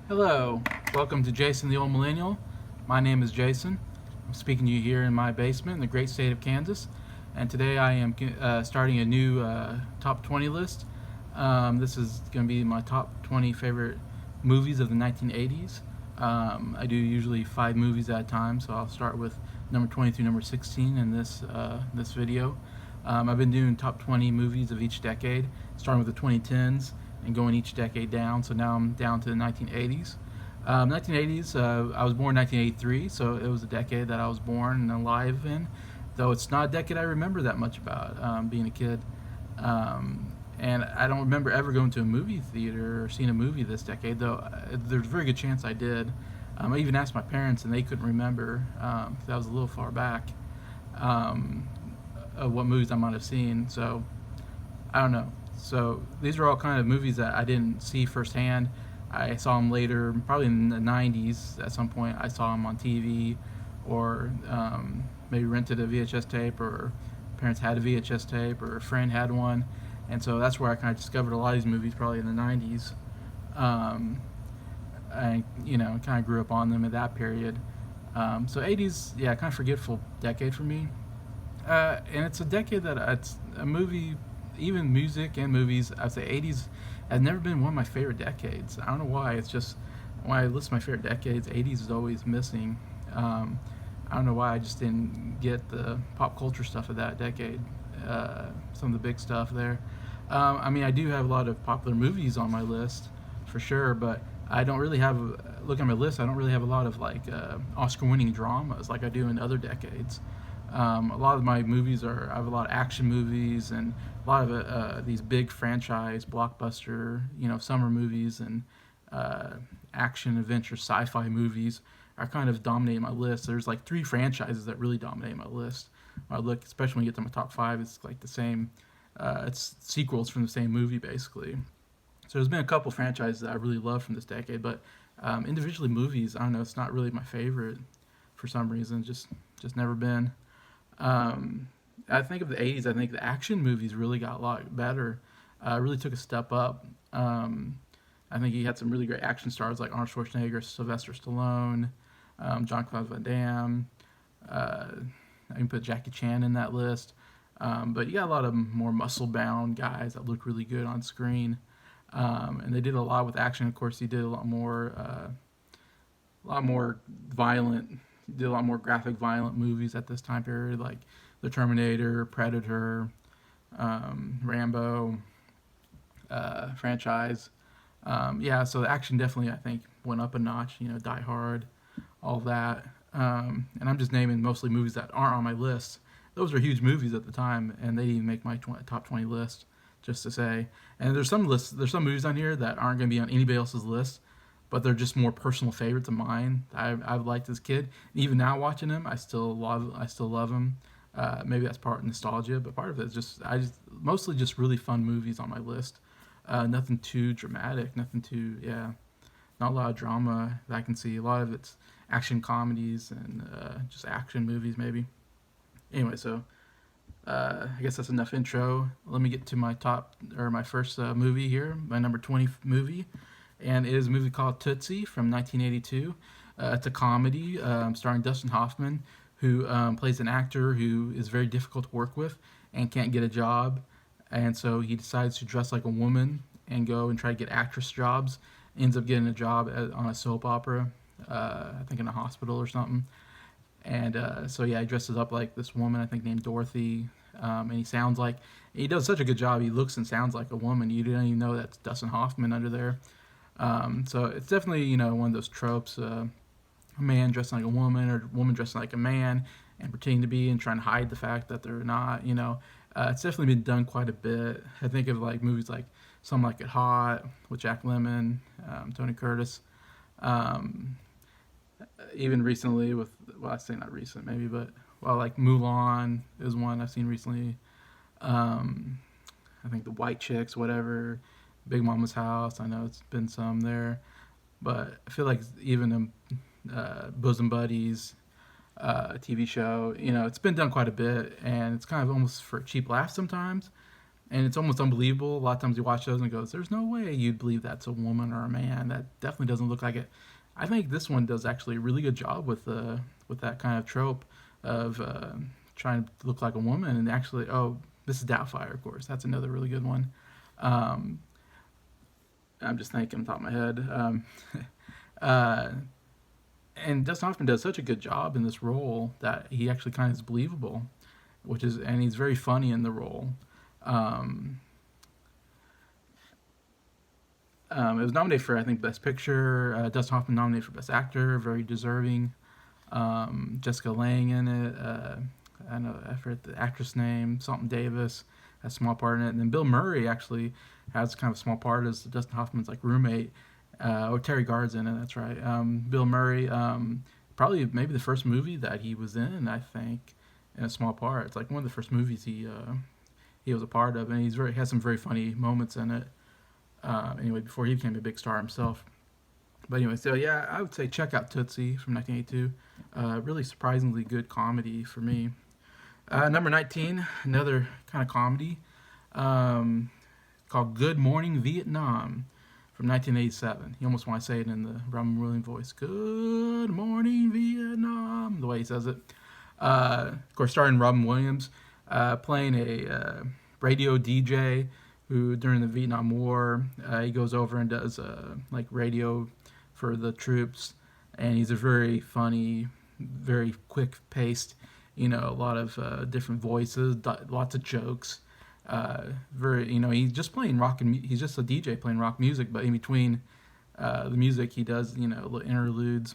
Hello, welcome to Jason the Old Millennial. My name is Jason. I'm speaking to you here in my basement in the great state of Kansas, and today I am starting a new top 20 list. This is going to be my top 20 favorite movies of the 1980s. I do usually 5 movies at a time, so I'll start with number 20 through number 16 in this video. I've been doing top 20 movies of each decade, starting with the 2010s and going each decade down. So now I'm down to the 1980s. 1980s, I was born in 1983, so it was a decade that I was born and alive in, though it's not a decade I remember that much about being a kid. And I don't remember ever going to a movie theater or seeing a movie this decade, though there's a very good chance I did. I even asked my parents, and they couldn't remember. That was a little far back. Um, of what movies I might have seen. So I don't know. So these are all kind of movies that I didn't see firsthand. I saw them later, probably in the 90s at some point. I saw them on TV or maybe rented a VHS tape, or parents had a VHS tape, or a friend had one. And so that's where I kind of discovered a lot of these movies, probably in the 90s. Um, I, kind of grew up on them at that period. So 80s, yeah, kind of forgetful decade for me. And it's a decade that it's a movie, even music and movies. I'd say 80s has never been one of my favorite decades. I don't know why. It's just when I list my favorite decades, 80s is always missing. I don't know why. I just didn't get the pop culture stuff of that decade. Some of the big stuff there. I mean, I do have a lot of popular movies on my list for sure, but I don't really have. Look at my list. I don't really have a lot of like Oscar-winning dramas like I do in other decades. A lot of my movies are, I have a lot of action movies and a lot of these big franchise blockbuster, summer movies and action adventure sci-fi movies are kind of dominating my list. There's like 3 franchises that really dominate my list. When I look, especially when you get to my top 5, it's like the same. It's sequels from the same movie basically. So there's been a couple franchises that I really love from this decade, but individually movies, I don't know, it's not really my favorite for some reason. Just never been. I think of the 80s, I think the action movies really got a lot better. Really took a step up. I think he had some really great action stars like Arnold Schwarzenegger, Sylvester Stallone, John Claude Van Damme. Uh, I can put Jackie Chan in that list. But you got a lot of more muscle bound guys that look really good on screen. And they did a lot with action. Of course, he did a lot more violent, did a lot more graphic violent movies at this time period, like The Terminator, Predator, Rambo franchise. Yeah, so the action definitely, I think, went up a notch. Die Hard, all that. And I'm just naming mostly movies that aren't on my list. Those are huge movies at the time, and they didn't even make my top 20 list, just to say. And there's some movies on here that aren't going to be on anybody else's list, but they're just more personal favorites of mine. I've liked as a kid. Even now watching them, I still love them. Maybe that's part of nostalgia, but part of it is I just mostly just really fun movies on my list. Nothing too dramatic, nothing too not a lot of drama that I can see. A lot of it's action comedies and just action movies maybe. Anyway, so I guess that's enough intro. Let me get to my first movie here, my number 20 movie, and it is a movie called Tootsie from 1982. It's a comedy starring Dustin Hoffman, who plays an actor who is very difficult to work with and can't get a job, and so he decides to dress like a woman and go and try to get actress jobs. Ends up getting a job on a soap opera, I think in a hospital or something. And so yeah, he dresses up like this woman, I think named Dorothy, and he does such a good job. He looks and sounds like a woman. You don't even know that's Dustin Hoffman under there. So it's definitely one of those tropes: a man dressing like a woman or a woman dressing like a man and pretending to be and trying to hide the fact that they're not. It's definitely been done quite a bit. I think of like movies like Some Like It Hot with Jack Lemmon, Tony Curtis. Um, Even recently I say not recent maybe, but like Mulan is one I've seen recently. Um, I think the White Chicks, whatever, Big Mama's House. I know it's been some there, but I feel like even Bosom Buddies, TV show. It's been done quite a bit, and it's kind of almost for cheap laughs sometimes. and it's almost unbelievable. A lot of times you watch those and goes, "There's no way you'd believe that's a woman or a man. That definitely doesn't look like it." I think this one does actually a really good job with that kind of trope of trying to look like a woman, and actually, oh, this is Doubtfire, of course. That's another really good one. Um, I'm just thinking on top of my head. Uh, and Dustin Hoffman does such a good job in this role that he actually kind of is believable, and he's very funny in the role. Um, it was nominated for, I think, Best Picture. Dustin Hoffman nominated for Best Actor, very deserving. Jessica Lange in it. I know I forget the actress name, something Davis, has a small part in it. And then Bill Murray actually has kind of a small part as Dustin Hoffman's like roommate. Or Terry Gard's in it. That's right. Bill Murray, probably maybe the first movie that he was in. I think in a small part. It's like one of the first movies he was a part of, and he has some very funny moments in it. Anyway, before he became a big star himself. But anyway, so yeah, I would say check out Tootsie from 1982. Really surprisingly good comedy for me. Number 19, another kind of comedy um, called Good Morning Vietnam from 1987. You almost want to say it in the Robin Williams voice. Good morning Vietnam, the way he says it. Of course, starring Robin Williams, playing a radio DJ who, during the Vietnam War, he goes over and does like radio for the troops, and he's a very funny, very quick-paced, a lot of different voices, lots of jokes. He's just playing he's just a DJ playing rock music, but in between the music, he does, little interludes,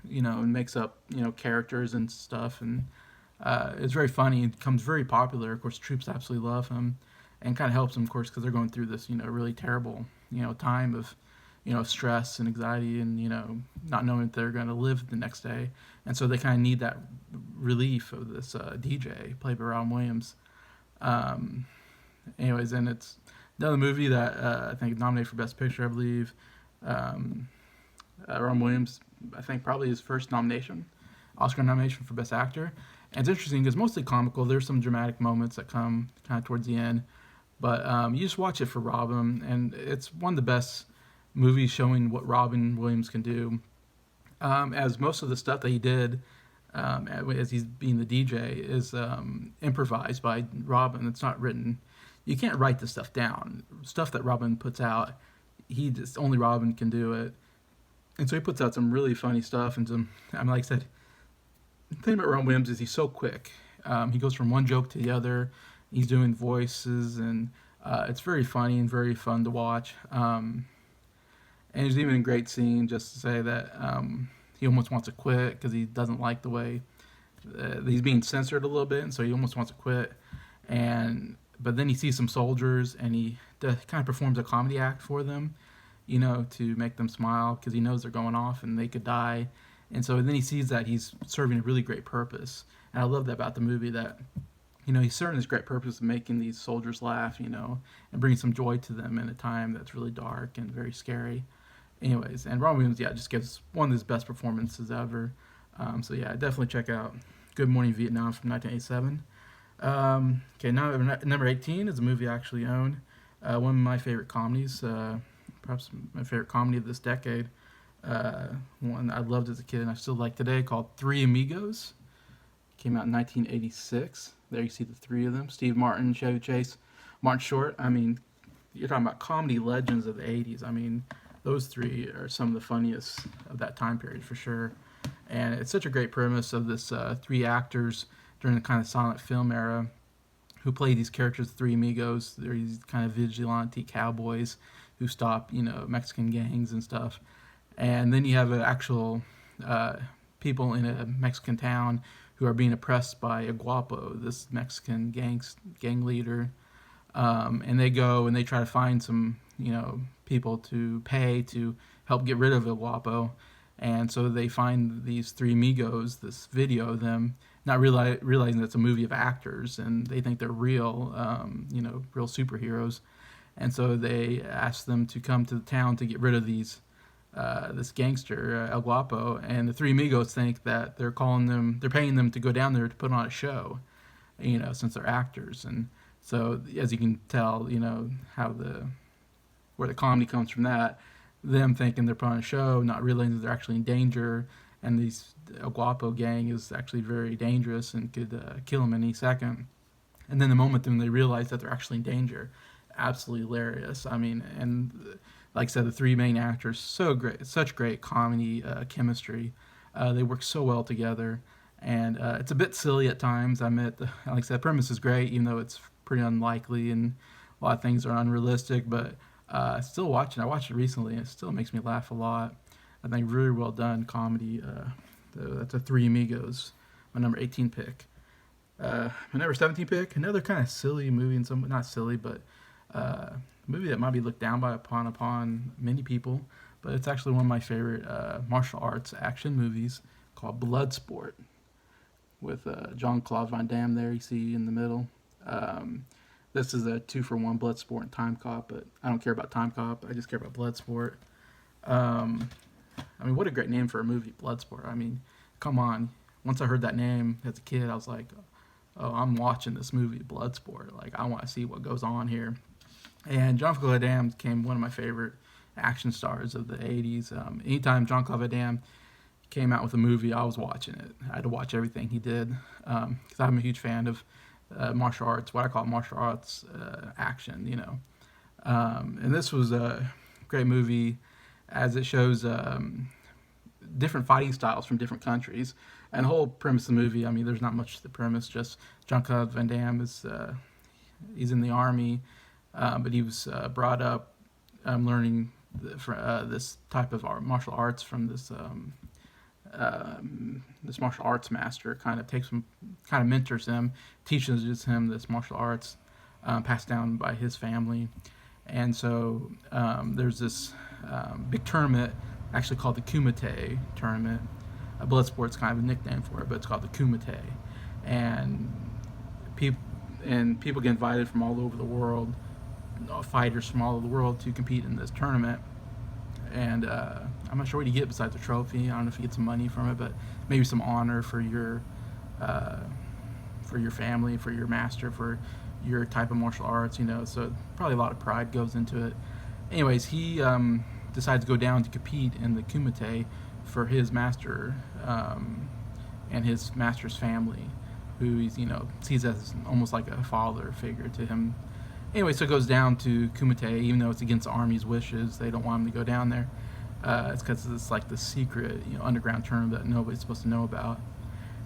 and makes up, characters and stuff, and it's very funny. It becomes very popular. Of course, troops absolutely love him, and kind of helps them, of course, because they're going through this, really terrible, time of, stress and anxiety, and not knowing if they're going to live the next day, and so they kind of need that relief of this DJ played by Robin Williams. Um, Anyways, and it's another movie that I think nominated for Best Picture, I believe. Um, Robin Williams, I think probably his first Oscar nomination for Best Actor. And it's interesting because mostly comical. There's some dramatic moments that come kind of towards the end, but you just watch it for Robin, and it's one of the best movies showing what Robin Williams can do. As most of the stuff that he did as he's being the DJ is improvised by Robin. It's not written. You can't write the stuff down. Stuff that Robin puts out, only Robin can do it. And so he puts out some really funny stuff, and like I said, the thing about Robin Williams is he's so quick. He goes from one joke to the other. He's doing voices, and it's very funny and very fun to watch. And there's even a great scene just to say that he almost wants to quit because he doesn't like the way he's being censored a little bit, and so he almost wants to quit. But then he sees some soldiers, and he kind of performs a comedy act for them, to make them smile because he knows they're going off and they could die. And so then he sees that he's serving a really great purpose. And I love that about the movie, that, he's serving this great purpose of making these soldiers laugh, and bringing some joy to them in a time that's really dark and very scary. Anyways, and Robin Williams, just gives one of his best performances ever. So yeah, definitely check out Good Morning Vietnam from 1987. Okay, now number 18 is a movie I actually own. One of my favorite comedies, perhaps my favorite comedy of this decade. One I loved as a kid and I still like today, called Three Amigos. Came out in 1986. There you see the three of them: Steve Martin, Chevy Chase, Martin Short. I mean, you're talking about comedy legends of the 80s. I mean, those three are some of the funniest of that time period for sure. And it's such a great premise of this three actors during the kind of silent film era who play these characters, three amigos. They're these kind of vigilante cowboys who stop, Mexican gangs and stuff. And then you have actual people in a Mexican town who are being oppressed by a guapo, this Mexican gang leader. And they go and they try to find some, people to pay to help get rid of El Guapo. And so they find these three amigos, this video of them, not realizing that it's a movie of actors, and they think they're real, real superheroes. And so they ask them to come to the town to get rid of this gangster, El Guapo. And the three amigos think that they're paying them to go down there to put on a show, since they're actors. And So as you can tell, how where the comedy comes from that, them thinking they're putting on a show, not realizing that they're actually in danger, and these El Guapo gang is actually very dangerous and could kill them any second. And then the moment when they realize that they're actually in danger, absolutely hilarious. I mean, and like I said, the three main actors, so great, such great comedy chemistry. They work so well together, and it's a bit silly at times. I admit, like I said, the premise is great, even though it's pretty unlikely and a lot of things are unrealistic. But still watching, I watched it recently, and it still makes me laugh a lot. I think really well done comedy. That's a Three Amigos, my number 18 pick. My number 17 pick, another kind of silly movie, and some not silly, but movie that might be looked down by upon many people, but it's actually one of my favorite martial arts action movies called Bloodsport with Jean-Claude Van Damme there you see in the middle. This is a 2-for-1 Bloodsport and Time Cop, but I don't care about Time Cop. I just care about Bloodsport. I mean, what a great name for a movie, Bloodsport. I mean, come on. Once I heard that name as a kid, I was like, oh, I'm watching this movie, Bloodsport. Like, I want to see what goes on here. And Jean-Claude Van Damme became one of my favorite action stars of the 80s. Anytime Jean-Claude Van Damme came out with a movie, I was watching it. I had to watch everything he did because I'm a huge fan of martial arts, what I call martial arts action, And this was a great movie as it shows different fighting styles from different countries. And the whole premise of the movie, I mean, there's not much to the premise, just Jean-Claude Van Damme he's in the army, but he was brought up learning this type of martial arts from this martial arts master. Kind of mentors him, teaches him this martial arts passed down by his family. And so there's this big tournament, actually called the Kumite tournament. Bloodsport's kind of a nickname for it, but it's called the Kumite. And people get invited from all over the world, fighters from all over the world to compete in this tournament. And I'm not sure what you get besides a trophy. I don't know if you get some money from it, but maybe some honor for your family, for your master, for your type of martial arts, So probably a lot of pride goes into it. Anyways, he decides to go down to compete in the Kumite for his master and his master's family, who he's sees as almost like a father figure to him. Anyway, so it goes down to Kumite, even though it's against the army's wishes. They don't want him to go down there. It's because it's like the secret, underground tournament that nobody's supposed to know about.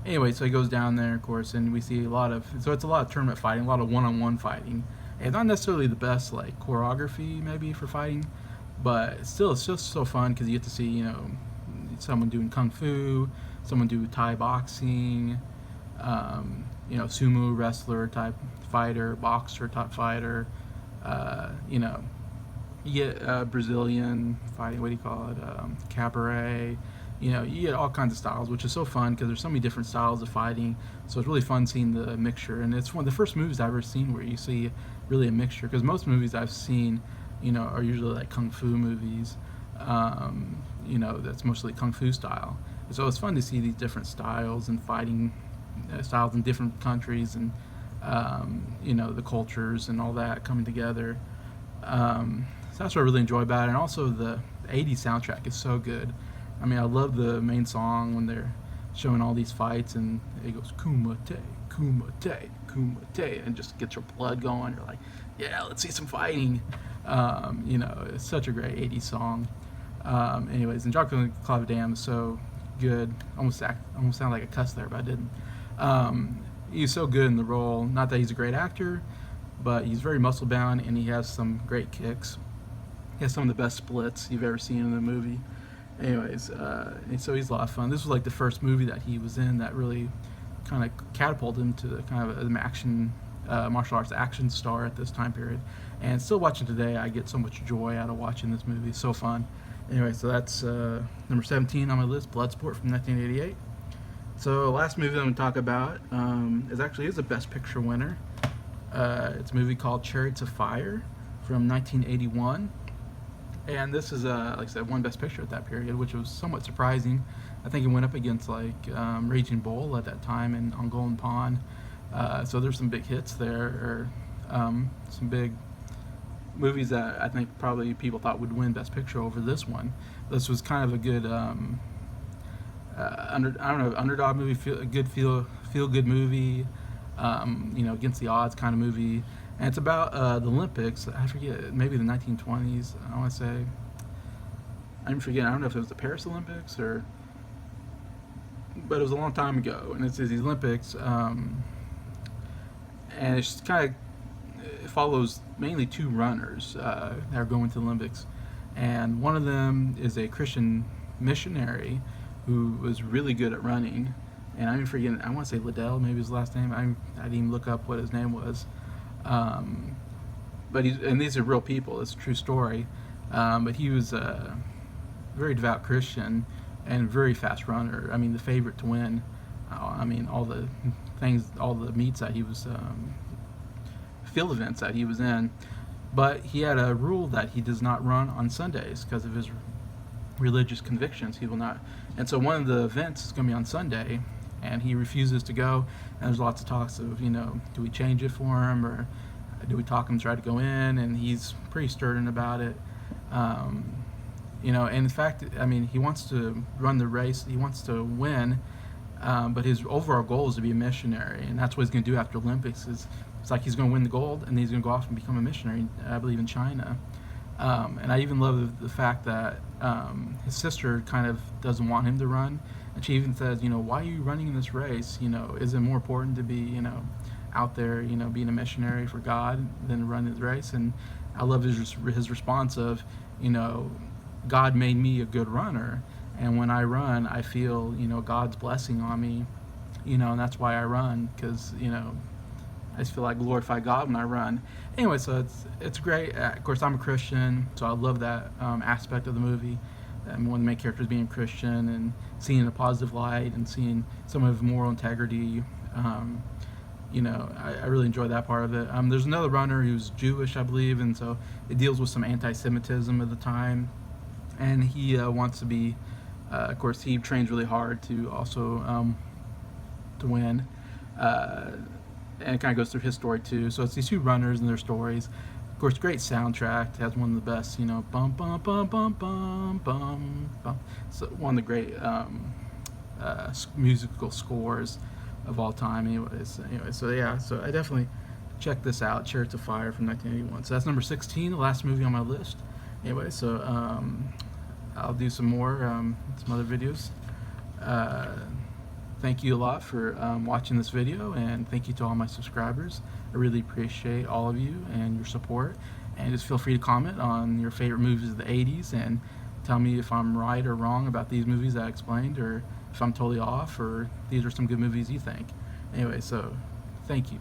Anyway, so he goes down there, of course, and we see it's a lot of tournament fighting, a lot of one-on-one fighting. And not necessarily the best, like, choreography, maybe, for fighting, but still, it's just so fun because you get to see, someone doing kung fu, someone do Thai boxing, sumo wrestler type fighter, boxer type fighter, you get Brazilian fighting, what do you call it, cabaret, you get all kinds of styles, which is so fun because there's so many different styles of fighting, so it's really fun seeing the mixture, and it's one of the first movies I've ever seen where you see really a mixture, because most movies I've seen, are usually like kung fu movies, that's mostly kung fu style. So it's fun to see these different styles and fighting styles in different countries and, the cultures and all that coming together. So that's what I really enjoy about it. And also the 80s soundtrack is so good. I mean, I love the main song when they're showing all these fights and it goes kumite, kumite, kumite, and just gets your blood going. You're like, yeah, let's see some fighting. It's such a great 80s song. Anyways, and Jean-Claude Van Damme is so good. Almost sounded like a cuss there, but I didn't. He's so good in the role. Not that he's a great actor, but he's very muscle bound and he has some great kicks. He has some of the best splits you've ever seen in a movie. Anyways, and so he's a lot of fun. This was like the first movie that he was in that really kind of catapulted him to the kind of an action, martial arts action star at this time period. And still watching today, I get so much joy out of watching this movie. It's so fun. Anyway, so that's number 17 on my list, Bloodsport from 1988. So the last movie I'm going to talk about is a Best Picture winner. It's a movie called Chariots of Fire from 1981. And this is, like I said, won Best Picture at that period, which was somewhat surprising. I think it went up against like Raging Bull at that time and On Golden Pond. So there's some big hits there. some big movies that I think probably people thought would win Best Picture over this one. This was kind of a good underdog movie, a good feel good movie, against the odds kind of movie. And it's about the Olympics. I forget, maybe the 1920s. I want to say. I'm forgetting. I don't know if it was the Paris Olympics but it was a long time ago. And it's these Olympics, and it's kind of it follows mainly two runners that are going to the Olympics, and one of them is a Christian missionary who was really good at running. And I'm forgetting. I want to say Liddell, maybe his last name. I didn't even look up what his name was. But these are real people. It's a true story. But he was a very devout Christian and very fast runner. I mean, the favorite to win. All the meets that he was, field events that he was in. But he had a rule that he does not run on Sundays because of his religious convictions. He will not. And so one of the events is going to be on Sunday, and he refuses to go. And there's lots of talks of, do we change it for him, or do we talk him to try to go in? And he's pretty stern about it. And in fact, he wants to run the race. He wants to win, but his overall goal is to be a missionary, and that's what he's going to do after Olympics. It's like he's going to win the gold, and then he's going to go off and become a missionary, I believe, in China. And I even love the fact that his sister kind of doesn't want him to run, and she even says, why are you running in this race? Is it more important to be, out there, being a missionary for God than running the race? And I love his response of, God made me a good runner, and when I run, I feel, God's blessing on me, and that's why I run, because, I just feel like glorify God when I run. Anyway, so it's great. Of course, I'm a Christian, so I love that aspect of the movie. And one of the main characters being Christian and seeing a positive light and seeing some of moral integrity. I really enjoy that part of it. There's another runner who's Jewish, I believe, and so it deals with some anti-Semitism at the time. And he wants to be, of course, he trains really hard to also to win. And it kind of goes through his story too. So it's these two runners and their stories. Of course, great soundtrack. It has one of the best, bum bum bum bum bum bum bum. So one of the great musical scores of all time. So I definitely check this out. Chariots of Fire from 1981. So that's number 16, the last movie on my list. Anyway, so I'll do some more, some other videos. Thank you a lot for watching this video, and thank you to all my subscribers. I really appreciate all of you and your support. And just feel free to comment on your favorite movies of the 80s and tell me if I'm right or wrong about these movies that I explained, or if I'm totally off, or these are some good movies you think. Anyway, so thank you.